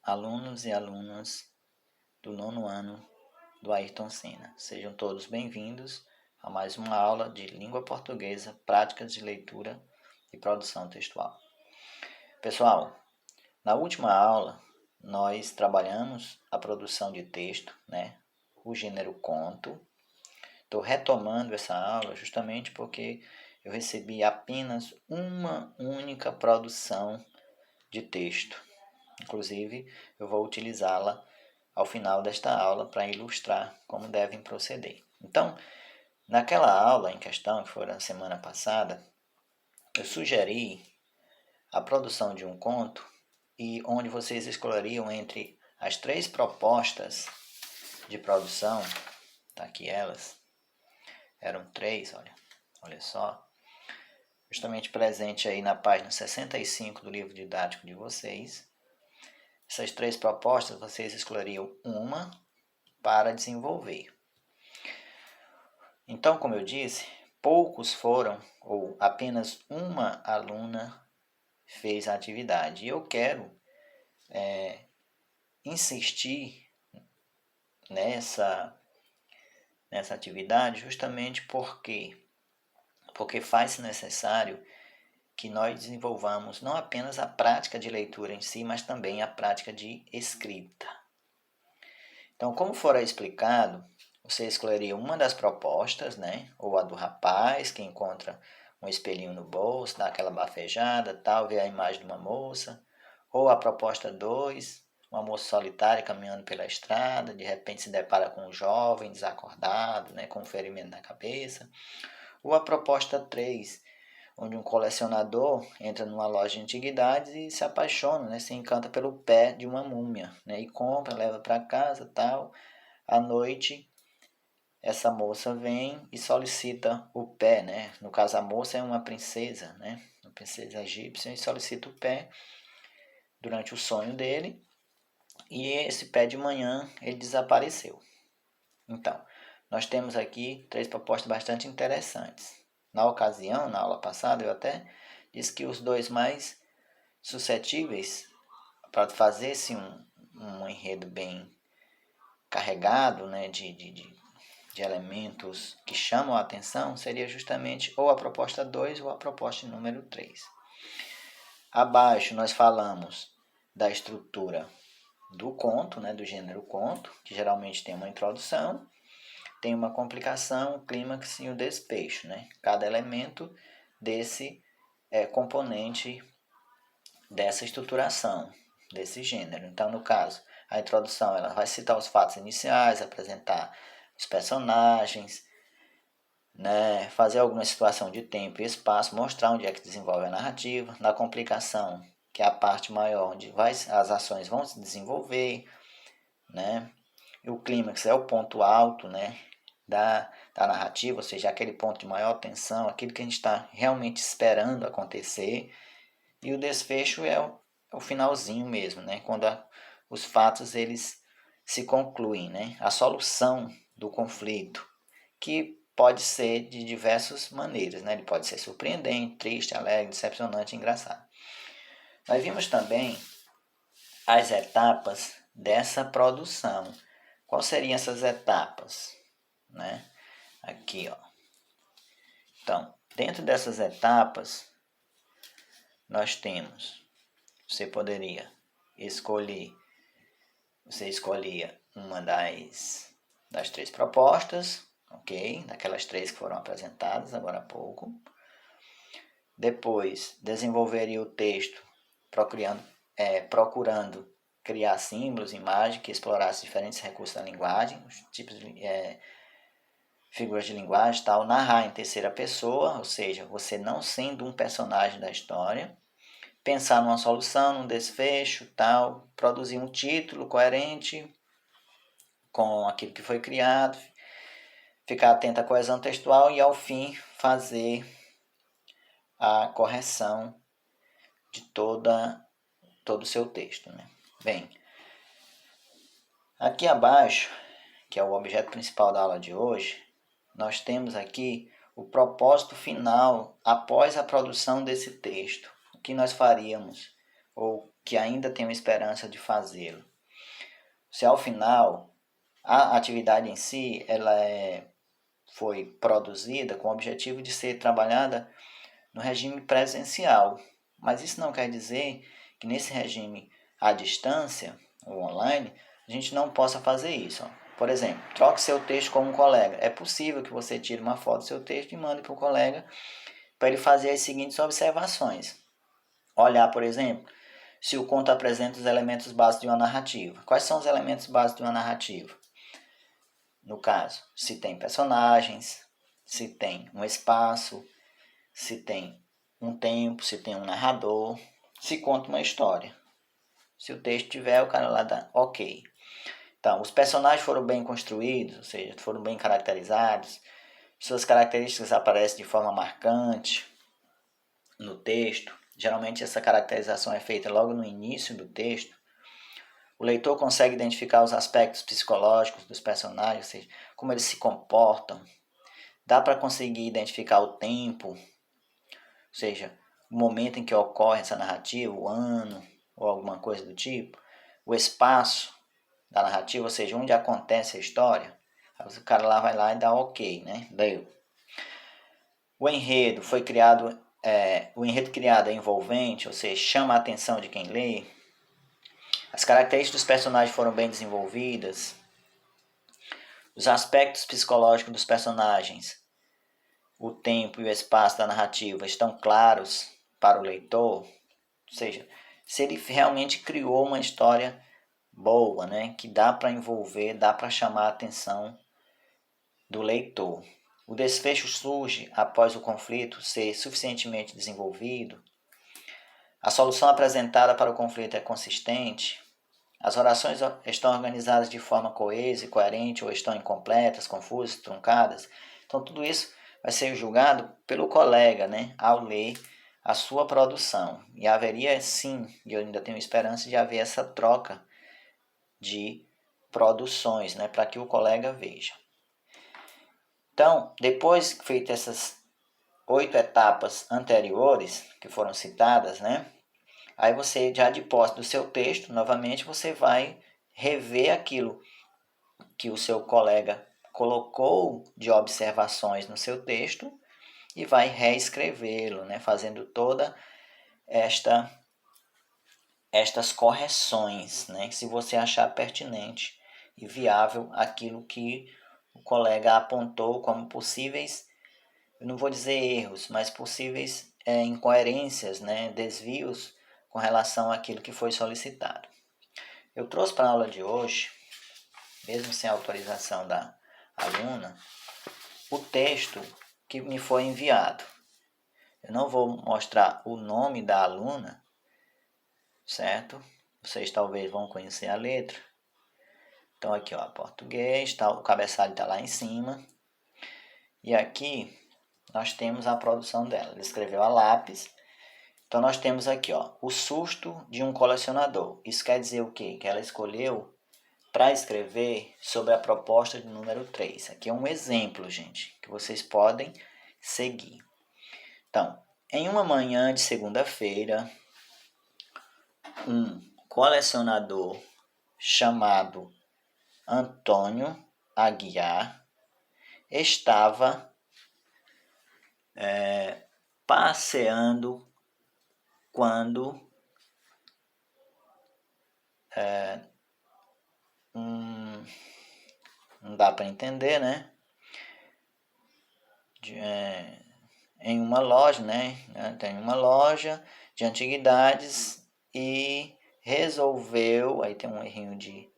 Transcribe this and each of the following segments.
alunos e alunas do 9º ano do Ayrton Senna. Sejam todos bem-vindos a mais uma aula de língua portuguesa, práticas de leitura e produção textual. Pessoal, na última aula nós trabalhamos a produção de texto, o gênero conto. Estou retomando essa aula justamente porque eu recebi apenas uma única produção de texto. Inclusive, eu vou utilizá-la ao final desta aula para ilustrar como devem proceder. Então, naquela aula em questão, que foi na semana passada, eu sugeri a produção de um conto e onde vocês escolheriam entre as 3 propostas de produção, tá aqui elas, eram 3, olha só, justamente presente aí na página 65 do livro didático de vocês. Essas 3 propostas vocês escolheriam uma para desenvolver. Então, como eu disse, poucos foram, ou apenas uma aluna fez a atividade. E eu quero insistir nessa atividade justamente porque faz-se necessário que nós desenvolvamos não apenas a prática de leitura em si, mas também a prática de escrita. Então, como fora explicado, você escolheria uma das propostas, ou a do rapaz que encontra um espelhinho no bolso, dá aquela bafejada, tal, vê a imagem de uma moça, ou a proposta 2, uma moça solitária caminhando pela estrada, de repente se depara com um jovem desacordado, com um ferimento na cabeça, ou a proposta 3, onde um colecionador entra numa loja de antiguidades e se apaixona, se encanta pelo pé de uma múmia, e compra, leva para casa, tal. À noite, essa moça vem e solicita o pé, No caso, a moça é uma princesa, Uma princesa egípcia, e solicita o pé durante o sonho dele. E esse pé de manhã, ele desapareceu. Então, nós temos aqui 3 propostas bastante interessantes. Na ocasião, na aula passada, eu até disse que os 2 mais suscetíveis para fazer-se um enredo bem carregado, de elementos que chamam a atenção, seria justamente ou a proposta 2 ou a proposta número 3. Abaixo nós falamos da estrutura do conto, do gênero conto, que geralmente tem uma introdução, tem uma complicação, um clímax e um desfecho, Cada elemento desse componente dessa estruturação, desse gênero. Então, no caso, a introdução ela vai citar os fatos iniciais, apresentar os personagens, fazer alguma situação de tempo e espaço, mostrar onde é que desenvolve a narrativa. Na complicação, que é a parte maior, onde as ações vão se desenvolver, E o clímax é o ponto alto, da narrativa, ou seja, aquele ponto de maior tensão, aquilo que a gente está realmente esperando acontecer. E o desfecho é o finalzinho mesmo, quando os fatos eles se concluem, a solução do conflito, que pode ser de diversas maneiras, Ele pode ser surpreendente, triste, alegre, decepcionante, engraçado. Nós vimos também as etapas dessa produção. Quais seriam essas etapas? Aqui, ó. Então, dentro dessas etapas, nós temos, você escolhia uma das 3 propostas, ok? Daquelas 3 que foram apresentadas agora há pouco. Depois, desenvolveria o texto procurando criar símbolos, imagens que explorassem diferentes recursos da linguagem, os tipos de figuras de linguagem, tal, narrar em terceira pessoa, ou seja, você não sendo um personagem da história, pensar numa solução, num desfecho, tal, produzir um título coerente com aquilo que foi criado, ficar atento à coesão textual e, ao fim, fazer a correção de todo o seu texto, Bem, aqui abaixo, que é o objeto principal da aula de hoje, nós temos aqui o propósito final após a produção desse texto. O que nós faríamos, ou que ainda tenham esperança de fazê-lo. Se ao final a atividade em si foi produzida com o objetivo de ser trabalhada no regime presencial, mas isso não quer dizer que nesse regime à distância ou online a gente não possa fazer isso. Por exemplo, troque seu texto com um colega. É possível que você tire uma foto do seu texto e mande para o colega para ele fazer as seguintes observações. Olhar, por exemplo, se o conto apresenta os elementos básicos de uma narrativa. Quais são os elementos básicos de uma narrativa? No caso, se tem personagens, se tem um espaço, se tem um tempo, se tem um narrador, se conta uma história. Se o texto tiver, o cara lá dá ok. Então, os personagens foram bem construídos, ou seja, foram bem caracterizados, suas características aparecem de forma marcante no texto. Geralmente essa caracterização é feita logo no início do texto. O leitor consegue identificar os aspectos psicológicos dos personagens, ou seja, como eles se comportam. Dá para conseguir identificar o tempo, ou seja, o momento em que ocorre essa narrativa, o ano ou alguma coisa do tipo. O espaço da narrativa, ou seja, onde acontece a história. Aí o cara lá vai lá e dá ok, né? Deu. O enredo foi criado, o enredo criado é envolvente, ou seja, chama a atenção de quem lê. As características dos personagens foram bem desenvolvidas. Os aspectos psicológicos dos personagens, o tempo e o espaço da narrativa estão claros para o leitor. Ou seja, se ele realmente criou uma história boa, né, que dá para envolver, dá para chamar a atenção do leitor. O desfecho surge após o conflito ser suficientemente desenvolvido. A solução apresentada para o conflito é consistente. As orações estão organizadas de forma coesa e coerente ou estão incompletas, confusas, truncadas. Então tudo isso vai ser julgado pelo colega, né, ao ler a sua produção. E haveria sim, e eu ainda tenho esperança de haver essa troca de produções, né, para que o colega veja. Então, depois feitas essas 8 etapas anteriores que foram citadas, né, aí você já de posse do seu texto, novamente você vai rever aquilo que o seu colega colocou de observações no seu texto e vai reescrevê-lo, né, fazendo toda estas correções, né, se você achar pertinente e viável aquilo que o colega apontou como possíveis, eu não vou dizer erros, mas possíveis incoerências, né, desvios com relação àquilo que foi solicitado. Eu trouxe para a aula de hoje, mesmo sem autorização da aluna, o texto que me foi enviado. Eu não vou mostrar o nome da aluna, certo? Vocês talvez vão conhecer a letra. Então aqui, ó, português, tá, o cabeçalho está lá em cima. E aqui nós temos a produção dela. Ela escreveu a lápis. Então nós temos aqui, ó, o susto de um colecionador. Isso quer dizer o quê? Que ela escolheu para escrever sobre a proposta de número 3. Aqui é um exemplo, gente, que vocês podem seguir. Então, em uma manhã de segunda-feira, um colecionador chamado Antônio Aguiar estava passeando quando não dá para entender, né? Em uma loja, né? Tem uma loja de antiguidades e resolveu, aí tem um errinho de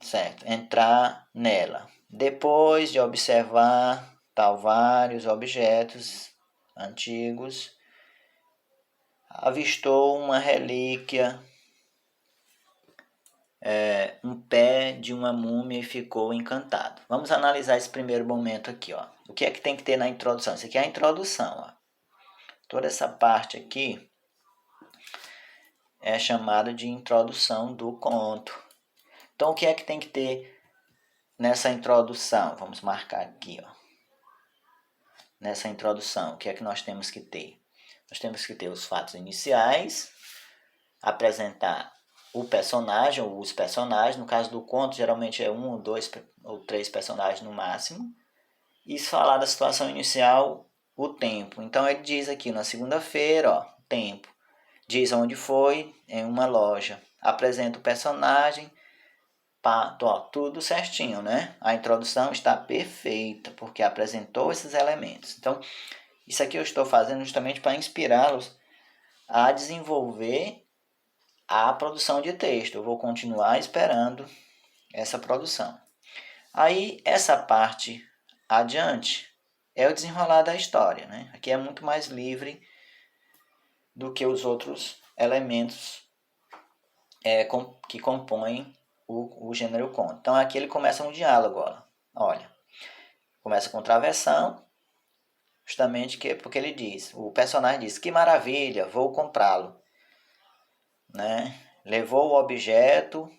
certo, entrar nela. Depois de observar vários objetos antigos, avistou uma relíquia, um pé de uma múmia e ficou encantado. Vamos analisar esse primeiro momento aqui, ó. O que é que tem que ter na introdução? Isso aqui é a introdução, ó. Toda essa parte aqui é chamada de introdução do conto. Então, o que é que tem que ter nessa introdução? Vamos marcar aqui, ó. Nessa introdução, o que é que nós temos que ter? Nós temos que ter os fatos iniciais, apresentar o personagem ou os personagens. No caso do conto, geralmente é 1, 2 ou 3 personagens no máximo. E falar da situação inicial, o tempo. Então ele diz aqui na segunda-feira, ó, tempo. Diz onde foi, em uma loja. Apresenta o personagem, ó, tudo certinho, né? A introdução está perfeita, porque apresentou esses elementos. Então, isso aqui eu estou fazendo justamente para inspirá-los a desenvolver a produção de texto. Eu vou continuar esperando essa produção. Aí, essa parte adiante é o desenrolar da história, né? Aqui é muito mais livre do que os outros elementos que compõem o gênero conto. Então, aqui ele começa um diálogo, olha. Começa com travessão, justamente porque ele diz, o personagem diz, que maravilha, vou comprá-lo. Né? Levou o objeto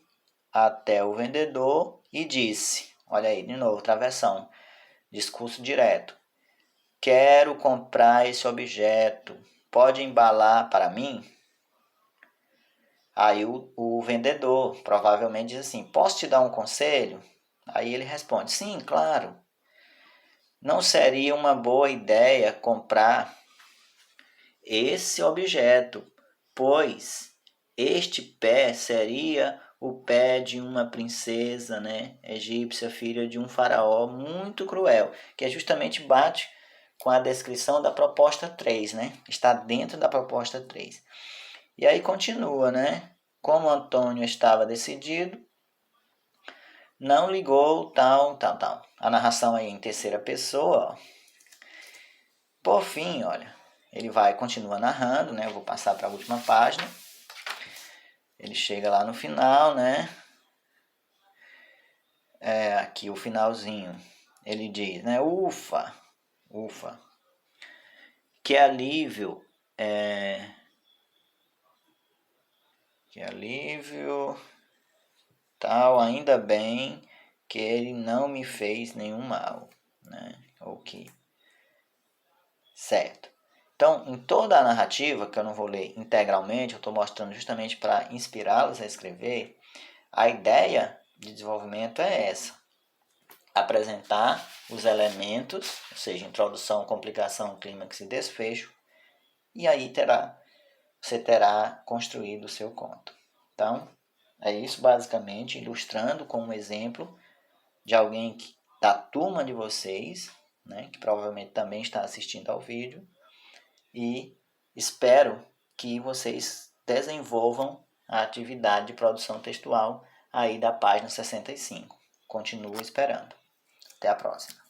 até o vendedor e disse, olha aí, de novo, travessão, discurso direto. Quero comprar esse objeto, pode embalar para mim? Aí o vendedor provavelmente diz assim, posso te dar um conselho? Aí ele responde, sim, claro. Não seria uma boa ideia comprar esse objeto, pois este pé seria o pé de uma princesa, né, egípcia, filha de um faraó muito cruel, que justamente bate com a descrição da proposta 3, né? Está dentro da proposta 3. E aí continua, né? Como Antônio estava decidido, não ligou tal. A narração aí em terceira pessoa, ó. Por fim, olha, ele continua narrando, né? Eu vou passar para a última página. Ele chega lá no final, né? Aqui o finalzinho. Ele diz, né? Ufa. Que alívio. Que alívio. Tal, ainda bem que ele não me fez nenhum mal, né? Ok. Certo. Então, em toda a narrativa, que eu não vou ler integralmente, eu estou mostrando justamente para inspirá-los a escrever, a ideia de desenvolvimento é essa. Apresentar os elementos, ou seja, introdução, complicação, clímax e desfecho, e aí você terá construído o seu conto. Então, é isso basicamente, ilustrando com um exemplo de alguém da turma de vocês, né, que provavelmente também está assistindo ao vídeo, e espero que vocês desenvolvam a atividade de produção textual aí da página 65. Continuo esperando. Até a próxima.